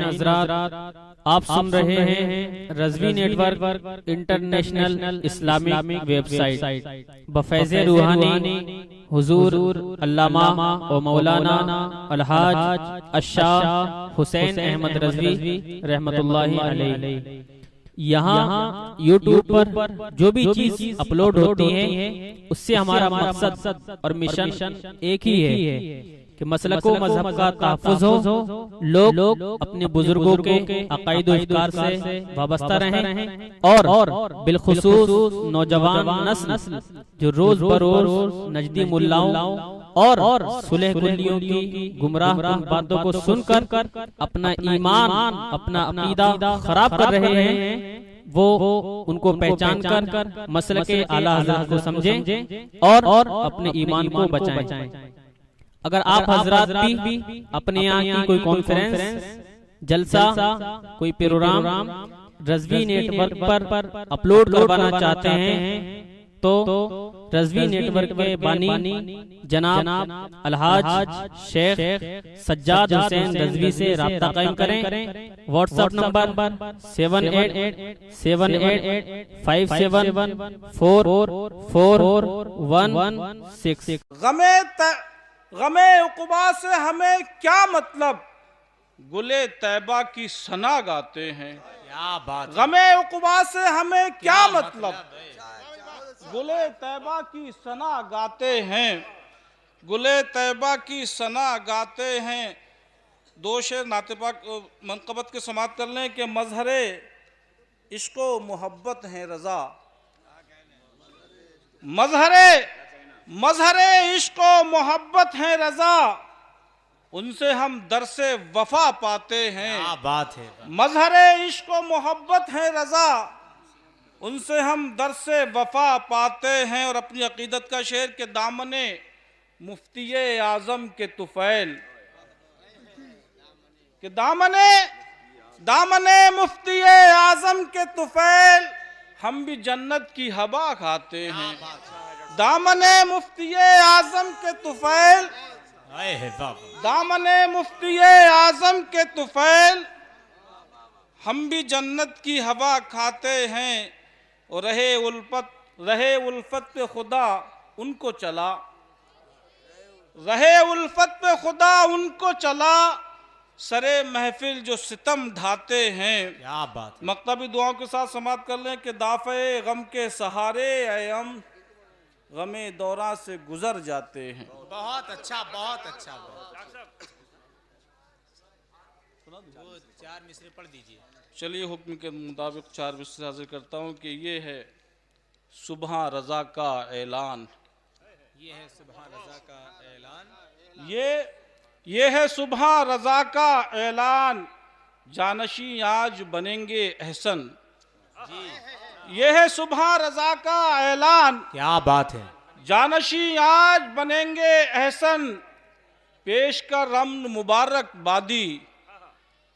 हज़रात, आप सुन रहे हैं Razvi network international Islamic website बफैज़ रूहानी हुजूर अल्लामा व मौलाना अलहाज अशाह हुसैन अहमद रज़वी रहमतुल्लाहि अलैहि। यहाँ यूट्यूब पर जो भी चीज अपलोड होती है उससे हमारा मकसद और मिशन एक ही है कि मसलको मजहब का तहफ़्फ़ुज़ हो, लोग अपने बुजुर्गों के अक़ाइद व अफ़कार से वाबस्ता रहें और बिलखुसूस नौजवान नस्ल जो रोज बरोज नजदी मुल्लाओं और सुलह कुल्लियों की गुमराह बातों को सुनकर अपना ईमान अपना अक़ीदा खराब कर रहे हैं, वो उनको पहचान कर मसले के आला हज़रत को समझें और अपने ईमान को बचाएं। अगर आप हजरात भी अपने यहाँ की कोई कॉन्फ्रेंस, जलसा, कोई प्रोग्राम रज़वी नेटवर्क पर अपलोड करवाना चाहते हैं तो रज़वी नेटवर्क के बानी जनाब अलहाज शेख सज्जाद हुसैन रज़वी से राब्ता कायम करें। WhatsApp number 788745744116। गमे उक़बा से हमें क्या मतलब, गुले तैबा की सना गाते हैं। क्या बात, गमे उक़बा से हमें क्या मतलब, गुले तैबा की सना गाते हैं, गुले तैबा की सना गाते हैं। दो शेर नाते पाक मनक़बत के समात कर लें कि मज़हरे इश्क़ो मोहब्बत है रज़ा, मज़हरे इश्क़ो मोहब्बत है रज़ा, उनसे हम दरसे वफ़ा पाते हैं। क्या बात है। मज़हरे इश्क़ो मोहब्बत है रज़ा, उनसे हम दरसे वफ़ा पाते हैं। और अपनी अक़ीदत का शेर के दामने मुफ्ती आज़म के तुफ़ैल, कि दामने मुफ्ती आज़म के तुफ़ैल, हम भी जन्नत की हवा खाते हैं। दामने मुफ्ती आज़म के तुफ़ैल, दामने मुफ्ती आज़म के तुफ़ैल, हम भी जन्नत की हवा खाते हैं। और रहे उल्फत पे खुदा उनको चला, रहे उल्फत पे खुदा उनको चला, सरे महफिल जो सितम ढाते हैं। क्या बात। मकतबी दुआओं के साथ समाप्त कर लें कि दाफ़े गम के सहारे हम गमे दौरा से गुजर जाते हैं। बहुत अच्छा, बहुत अच्छा। वो 4 मिसरे पढ़ दीजिए। चलिए हुक्म के मुताबिक 4 मिसरे हाजिर करता हूँ कि ये है सुबह रज़ा का ऐलान, ये है सुबह रज़ा का ऐलान, ये है सुबह रज़ा का ऐलान, जानशी आज बनेंगे एहसन। ये है सुबह रज़ा का ऐलान, क्या बात है। जानशी आज बनेंगे एहसन, पेश कर रम्न मुबारक बादी।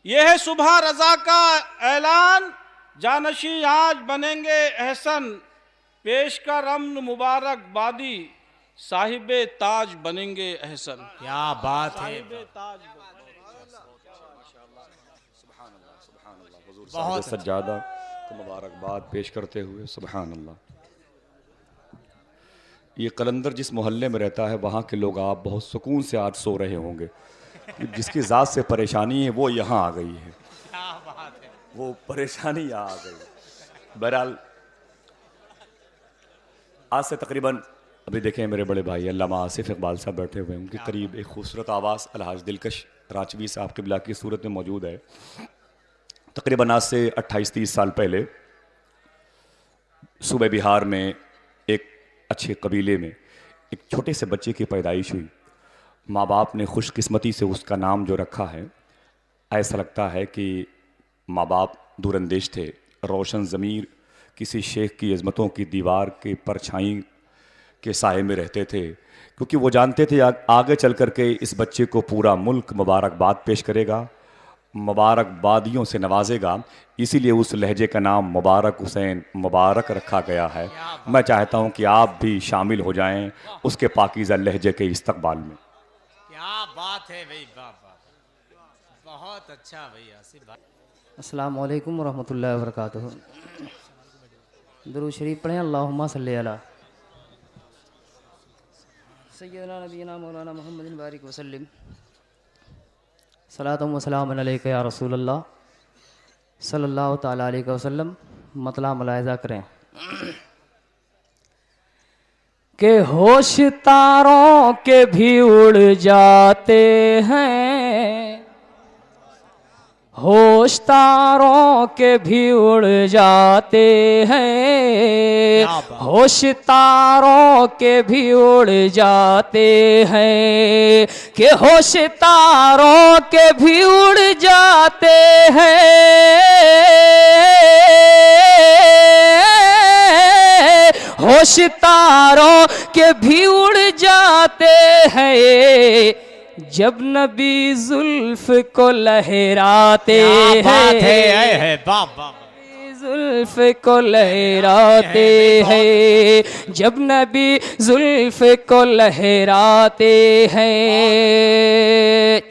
ये है सुबह रज़ा का ऐलान, जानशी आज बनेंगे एहसन, पेश कर रम्न मुबारक बादी, साहिबे ताज बनेंगे एहसन। क्या बात है। बहुत सज्जादा को मुबारकबाद पेश करते हुए सुभान अल्लाह। ये कलंदर जिस मोहल्ले में रहता है वहाँ के लोग आप बहुत सुकून से आज सो रहे होंगे। जिसकी ज़ात से परेशानी है वो यहाँ आ गई है। क्या बात है। वो परेशानी यहाँ आ गई। बहरहाल आज से तकरीबन अभी देखें मेरे बड़े भाई अल्लामा आसिफ इकबाल साहब बैठे हुए हैं, उनके करीब एक खूबसूरत आवाज़ अलहाज दिलकश रांचवी साहब के बिला की सूरत में मौजूद है। तकरीबन आज से 28-30 साल पहले सूबे बिहार में एक अच्छे कबीले में एक छोटे से बच्चे की पैदाइश हुई। माँ बाप ने खुशकिस्मती से उसका नाम जो रखा है, ऐसा लगता है कि माँ बाप दूरंदेश थे, रोशन ज़मीर किसी शेख की अज़मतों की दीवार के परछाई के साए में रहते थे, क्योंकि वो जानते थे आगे चल कर के इस बच्चे को पूरा मुल्क मुबारकबाद पेश करेगा, मुबारकबादियों से नवाजेगा। इसीलिए उस लहजे का नाम मुबारक हुसैन मुबारक रखा गया है। मैं चाहता हूँ कि आप भी शामिल हो जाएं उसके पाकीज़ा लहजे के इस्तकबाल में। क्या बात है भाई, वाह वाह। बहुत अच्छा भाई आसिफ भाई। अस्सलाम वालेकुम वरहमतुल्लाहि वबरकातुहू। दुरूद शरीफ पढ़ें। अल्लाहुम्मा सल्ली अला सय्यदना नबीना मौलाना मुहम्मदिन बारिक वसल्लिम। सलातुम व सलामुन अलैका या रसूलल्लाह सल्लल्लाहु तआला अलैहि वसल्लम। मतला मुलाहिज़ा करें कि होश तारों के भी उड़ जाते हैं, होश तारों के भी उड़ जाते हैं, होश तारों के भी उड़ जाते हैं, कि होश तारों के भी उड़ जाते हैं, होश तारों के भी उड़ जाते हैं, जब नबी जुल्फ को लहराते हैं, जुल्फ को लहराते हैं, जब नबी जुल्फ को लहराते हैं।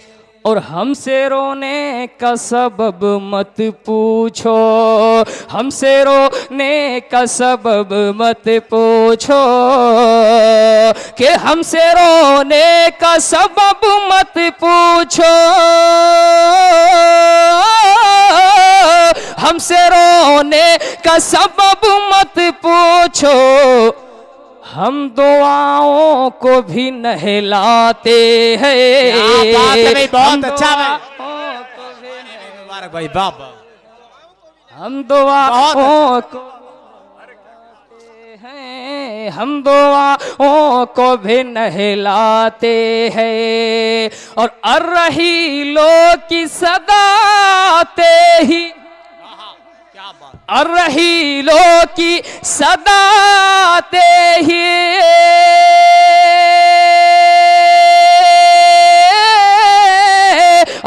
और हमसे रोने का सबब मत पूछो, हमसे रोने का सबब मत पूछो, कि हमसे रोने का सबब मत पूछो, हमसे रोने का सबब मत पूछो, हम दुआओं को भी नहलाते हैं। बहुत अच्छा मुबारक भाई बाबा। हम दुआओं को हैं, हम दुआओं को भी नहलाते हैं, और अर्रहीलों की सदाते ही, अर्रहीलों की सदाते ही,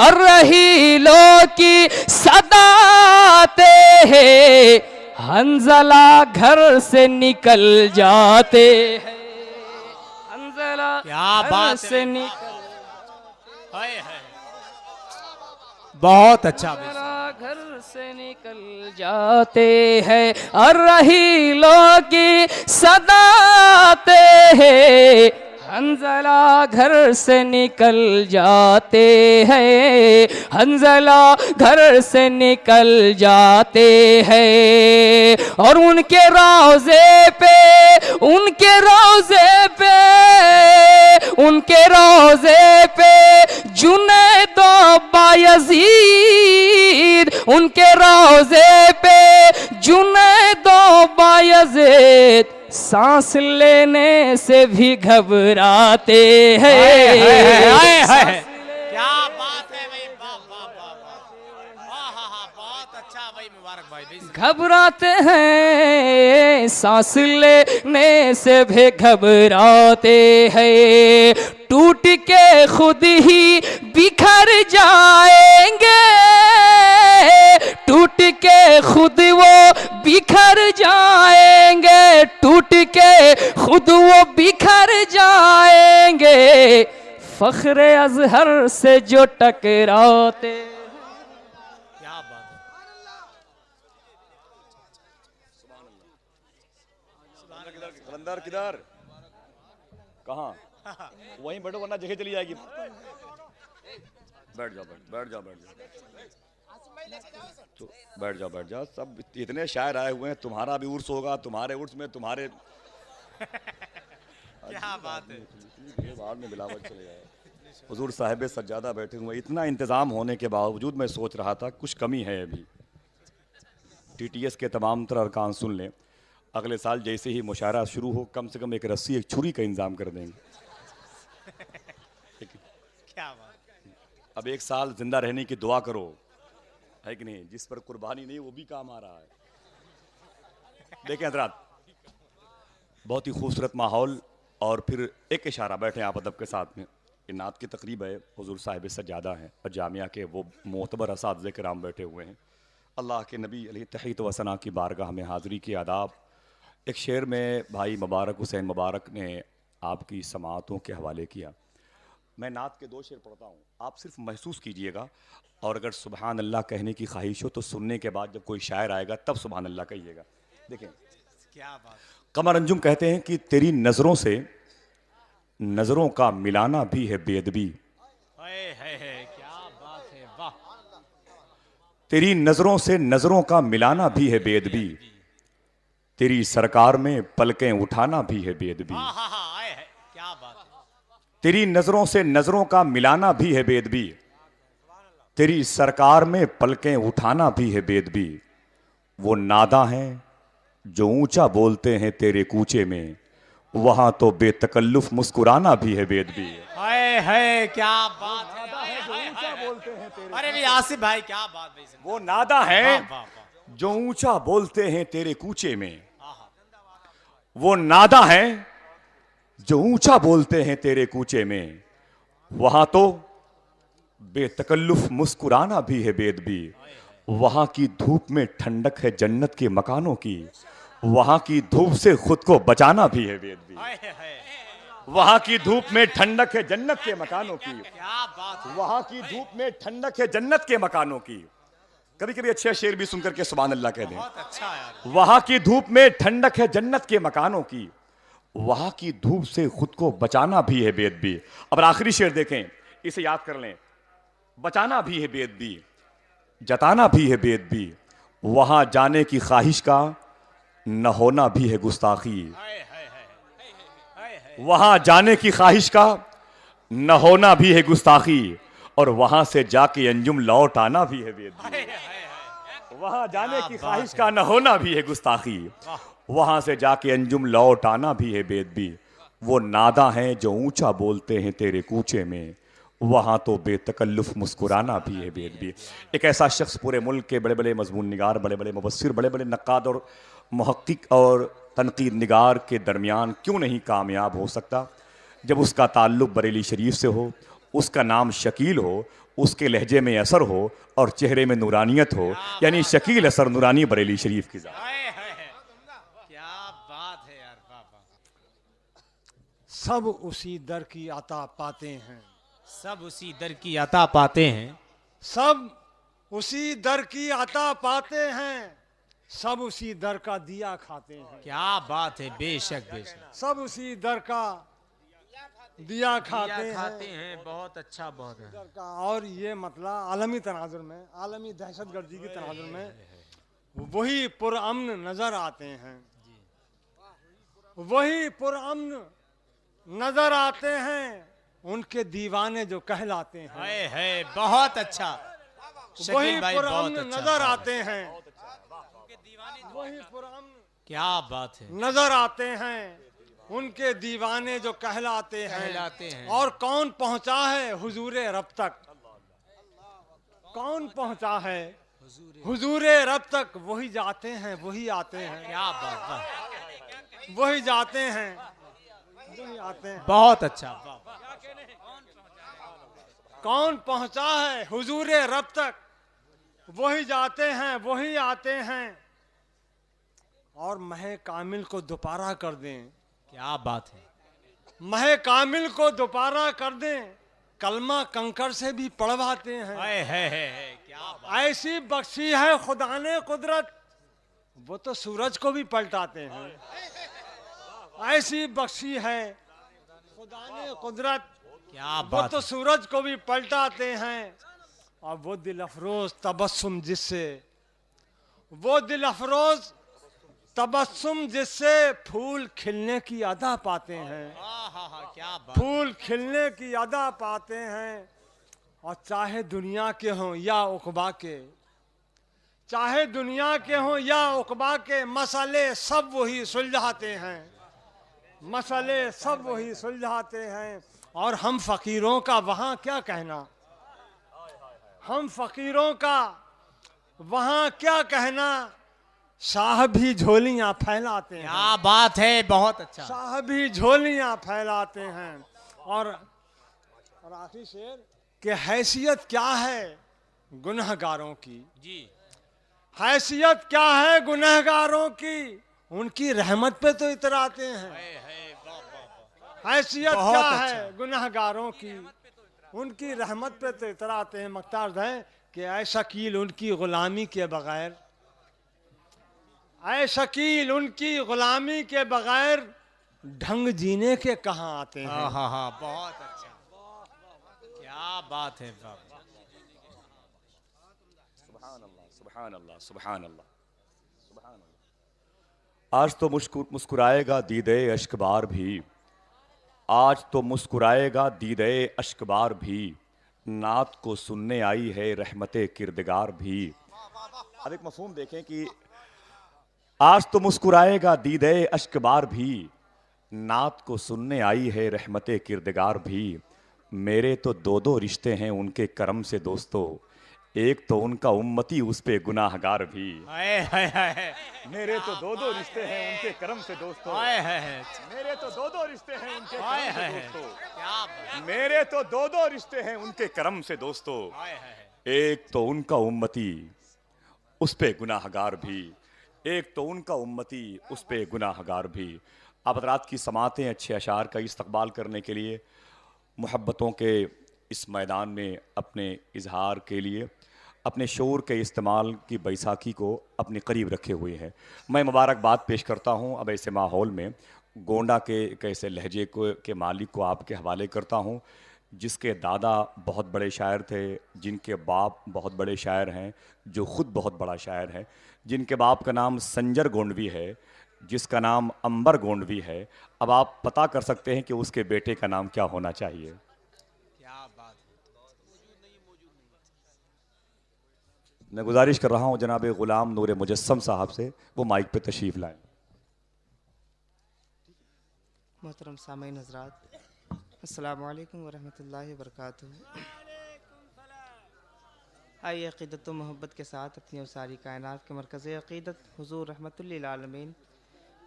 अर्रहीलों की सदाते हैं, हंजला घर से निकल जाते हैं, हंजला घर से निकल, बहुत अच्छा घर से निकल जाते हैं, अर्रहीलों की सदाते हैं, हंजला घर से निकल जाते हैं, हंजला घर से निकल जाते हैं, और उनके रोज़े पे, उनके रोज़े पे, उनके रोज़े पे जुनैद बायज़ीद, उनके रोज़े पे जुनैद बायज़ीद सांस लेने से भी घबराते हैं। क्या बात है भाई, बहुत अच्छा भाई, मुबारक भाई। घबराते हैं, सांस लेने से भी घबराते हैं, टूट के खुद ही बिखर जाएंगे, टूट के खुद वो बिखर जाएंगे, टूट के खुद वो बिखर जाएंगे, फख्र अजहर से जो टकराते। क्या बात है। कलंदर किधर, कहाँ? वहीं बैठो वरना जगह चली जाएगी। बैठ जाओ, बैठ जाओ, बैठ जाओ, तो बैठ जाओ, बैठ जाओ। सब इतने शायर आए हुए हैं, तुम्हारा भी उर्स होगा, तुम्हारे उर्स में तुम्हारे क्या बात है। बाद में मिलावट चले जाए। हुजूर साहिब सज्जादा बैठे हुए, इतना इंतज़ाम होने के बावजूद मैं सोच रहा था कुछ कमी है अभी। TTS के तमाम तरह अरकान सुन लें, अगले साल जैसे ही मुशायरा शुरू हो, कम से कम एक रस्सी एक छुरी का इंतज़ाम कर देंगे। क्या बात। अब एक साल जिंदा रहने की दुआ करो, है कि नहीं? जिस पर कुर्बानी नहीं वो भी काम आ रहा है। देखें हज़रात, बहुत ही खूबसूरत माहौल, और फिर एक इशारा, बैठे आप अदब के साथ में। ये नात की तकरीब है, हुजूर साहिब सज्जादा हैं और जामिया के वो मोतबर असातिज़े किराम बैठे हुए हैं। अल्लाह के नबी अलैहि तहीत व सना की बारगाह में हाज़री की आदाब। एक शेर में भाई मुबारक हुसैन मुबारक ने आपकी समाअतों के हवाले किया। मैं नात के 2 शेर पढ़ता हूँ, आप सिर्फ महसूस कीजिएगा, और अगर सुबहान अल्लाह कहने की ख्वाहिश हो तो सुनने के बाद जब कोई शायर आएगा तब सुबहान अल्लाह कहिएगा। देखें, क्या बात। कमर अंजुम कहते हैं कि तेरी नजरों से नजरों का मिलाना भी है बेअदबी। क्या बात है, वाह। तेरी नजरों से नजरों का मिलाना भी है बेअदबी, तेरी सरकार में पलकें उठाना भी है बेअदबी। क्या बात है। तेरी नजरों से नजरों का मिलाना भी है बेअदबी, तेरी सरकार में पलकें उठाना भी है बेअदबी। वो नादा हैं जो ऊंचा बोलते हैं तेरे कूचे में, वहां तो बेतकल्लुफ मुस्कुराना भी है बेअदबी। है क्या बात है। अरे भी आसिफ भाई क्या बात भाई। वो नादा है वाह, वाह, वाह। जो ऊंचा बोलते हैं तेरे कूचे में, वो नादा है जो ऊंचा बोलते हैं तेरे कूचे में, वहां तो बेतकल्लुफ मुस्कुराना भी है बेअदबी। वहां की धूप में ठंडक है जन्नत के मकानों की, वहां की धूप से खुद को बचाना भी है बेअदबी। वहां की धूप में ठंडक है जन्नत के मकानों की, क्या बात है। वहां की धूप में ठंडक है जन्नत के मकानों की। कभी कभी अच्छे शेर भी सुनकर के सुभान अल्लाह कह दें। बहुत अच्छा यार। वहां की धूप में ठंडक है जन्नत के मकानों की, वहां की धूप से खुद को बचाना भी है बेअदबी। अब आखिरी शेर देखें, इसे याद कर लें। बचाना भी है बेअदबी, जताना भी है बेअदबी, वहां जाने की ख्वाहिश का न होना भी है गुस्ताखी। वहां जाने की ख्वाहिश का न होना भी है गुस्ताखी, और वहां से जाके अंजुम लौट आना भी है बेअदबी। वहां जाने की ख्वाहिश का न होना भी है गुस्ताखी, वहां से जाके अंजुम लौट आना भी है बेअदबी। वो नादा हैं जो ऊंचा बोलते हैं तेरे कूचे में, वहां तो बेतकल्लुफ मुस्कुराना भी है बेअदबी। एक ऐसा शख्स पूरे मुल्क के बड़े बड़े मजमून निगार, बड़े बड़े मुबस्सिर, बड़े बड़े नक्काद और मुहक्किक और तनकीद निगार के दरमियान क्यों नहीं कामयाब हो सकता, जब उसका ताल्लुक बरेली शरीफ से हो, उसका नाम शकील हो, उसके लहजे में असर हो और चेहरे में नूरानियत हो, यानी शकील असर नूरानी बरेली शरीफ की जात। क्या बात है यार, वाह वाह। सब उसी दर की अता पाते हैं, सब उसी दर की अता पाते हैं, सब उसी दर की अता पाते हैं, सब उसी दर का दिया खाते हैं। क्या बात है, बेशक बेशक। सब उसी दर का दिया खाते खाते हैं, हैं। बहुत अच्छा, बहुत है। दर का। और ये मतलब आलमी तनाजुर में, आलमी दहशतगर्दी की तनाजुर में वही पुरअमन नजर आते हैं, वही पुरअमन नजर आते हैं, उनके दीवाने जो कहलाते हैं। है बहुत अच्छा। वही शकील भाई बहुत पुरअमन अच्छा। नजर आते हैं, वही पुरअमन क्या बात है। नजर आते हैं, उनके दीवाने जो कहलाते हैं। और कौन पहुंचा है हुजूरे रब तक, कौन पहुंचा है हुजूरे रब तक, वही जाते हैं वही आते हैं। क्या बात, वाह। वही जाते हैं वही आते हैं। बहुत अच्छा, वाह। कौन पहुंचा है हुजूरे रब तक, वही जाते हैं वही आते हैं। और महे कामिल को दोबारा कर दें, क्या बात है। महे कामिल को दोबारा कर दें, कलमा कंकर से भी पढ़वाते हैं। क्या बात। ऐसी बख्शी है खुदा ने कुदरत, वो तो सूरज को भी पलटाते हैं। ऐसी बख्शी है खुदा ने कुदरत, क्या वो बात तो सूरज को भी पलटाते हैं। और वो दिल अफरोज तबस्सुम जिससे, वो दिल अफरोज तबस्सुम जिससे फूल खिलने की अदा पाते हैं। क्या बात। फूल खिलने की अदा पाते हैं। और चाहे दुनिया के हों या उकबा के, चाहे दुनिया के हों या उकबा के, मसले सब वही सुलझाते हैं, मसले सब वही सुलझाते हैं। और हम फकीरों का वहाँ क्या कहना, हम फकीरों का वहाँ क्या कहना, शाह भी झोलियाँ फैलाते हैं। क्या बात है, बहुत अच्छा। शाह भी झोलियाँ फैलाते हैं। और आखिरी शेर कि हैसियत क्या है गुनहगारों की, जी। हैसियत क्या है गुनहगारों की, उनकी रहमत पे तो इतराते हैं। हैसियत क्या है गुनहगारों की, उनकी रहमत पे तो इतराते हैं, मख्तार हैं कि ऐ शकील उनकी गुलामी के बगैर, ऐ शकील उनकी गुलामी के बगैर ढंग जीने के कहाँ आते हैं। हाँ हाँ हाँ, बहुत अच्छा, क्या बात है बाबा। सुभान अल्लाह, सुभान अल्लाह, सुभान अल्लाह, सुभान अल्लाह। आज तो मुस्कुराएगा दीदे अश्कबार भी, आज तो मुस्कुराएगा दीदे अश्कबार भी, नात को सुनने आई है रहमते किरदगार भी। अब एक मफहूम देखें कि आज तो मुस्कुराएगा दीदे अश्कबार भी, नात को सुनने आई है रहमते किरदगार भी। मेरे तो दो दो रिश्ते हैं उनके करम से दोस्तों, एक तो उनका उम्मती उस पे गुनाहगार भी। हाय हाय हाय, मेरे तो दो दो रिश्ते हैं उनके करम से दोस्तों, हाय हाय हाय, मेरे तो दो दो रिश्ते हैं उनके हाय करम से हाय, दोस्तों, क्या बात, मेरे तो दो दो रिश्ते हैं उनके करम से दोस्तों, हाय हाय, एक तो उनका उम्मती उस पे गुनाहगार भी, एक तो उनका उम्मती उस पे गुनाहगार भी। आप हज़रात की समातें अच्छे अशार का इस्तकबाल करने के लिए, मोहब्बतों के इस मैदान में अपने इजहार के लिए, अपने शोर के इस्तेमाल की बैसाखी को अपने करीब रखे हुए हैं। मैं मुबारकबाद पेश करता हूँ। अब ऐसे माहौल में गोंडा के कैसे लहजे को के मालिक को आपके हवाले करता हूँ, जिसके दादा बहुत बड़े शायर थे, जिनके बाप बहुत बड़े शायर हैं, जो ख़ुद बहुत बड़ा शायर है, जिनके बाप का नाम संजर गोंडवी है, जिसका नाम अंबर गोंडवी है। अब आप पता कर सकते हैं कि उसके बेटे का नाम क्या होना चाहिए। क्या बात है। मैं गुजारिश कर रहा हूँ जनाब ग़ुलाम नूर मुजस्सम साहब से, वो माइक पे तशरीफ़ लाएं। मोहतरम सामीन हज़रात, अस्सलामु अलैकुम वरहमतुल्लाहि वबरकातुहू। आइए अक़ीदत व मोहब्बत के साथ अपनी और सारी कायनात के मरकज़ अक़ीदत हुज़ूर रहमतुल लिल आलमीन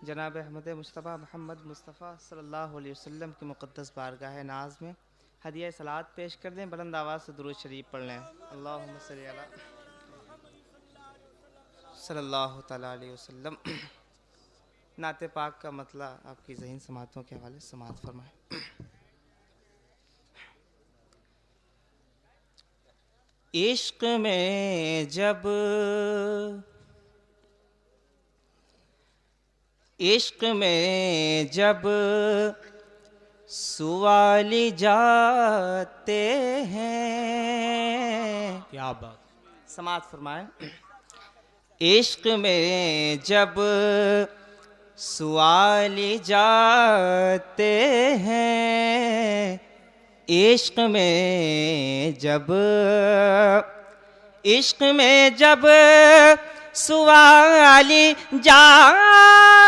जनाब अहमद मुस्तफ़ा मोहम्मद मुस्तफ़ा सल्लल्लाहु अलैहि वसल्लम की मुक़द्दस बारगाह नाज में हदिया सलात पेश कर दें। बुलंद आवाज़ से दुरूद शरीफ पढ़ लें। अल्लाहुम्मा सल्ली अला सल्लल्लाहु तआला अलैहि वसल्लम। नाते पाक का मतला आपकी ज़हीन समातों के हवाले से समात फरमाएं। इश्क में जब सवाली जाते हैं। क्या बात, समात फरमाएं। इश्क में जब सवाली जाते हैं, इश्क में जब सवाली जाते